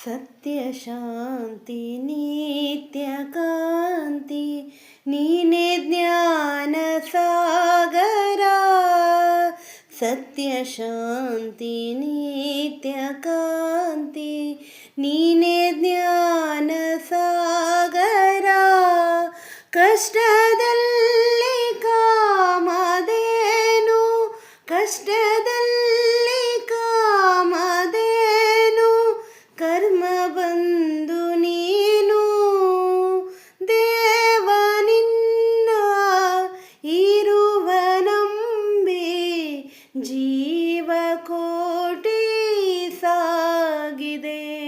ಸತ್ಯ ಶಾಂತಿ ನಿತ್ಯ ಕಾಂತಿ ನೀನೇ ಜ್ಞಾನ ಸಾಗರ. ಸತ್ಯ ಶಾಂತಿ ನಿತ್ಯ ಕಾಂತಿ ನೀನೇ ಜ್ಞಾನ ಸಾಗರ. ಕಷ್ಟದಲ್ಲಿ ಕಾಮಧೇನು, ಕಷ್ಟದಲ್ಲಿ ಕಾಮಧೇನು, ಕರ್ಮ ಬಂದು ನೀನು ದೇವ ನಿನ್ನ ಇರುವ ನಂಬಿ ಜೀವಕೋಟಿ ಸಾಗಿದೆ.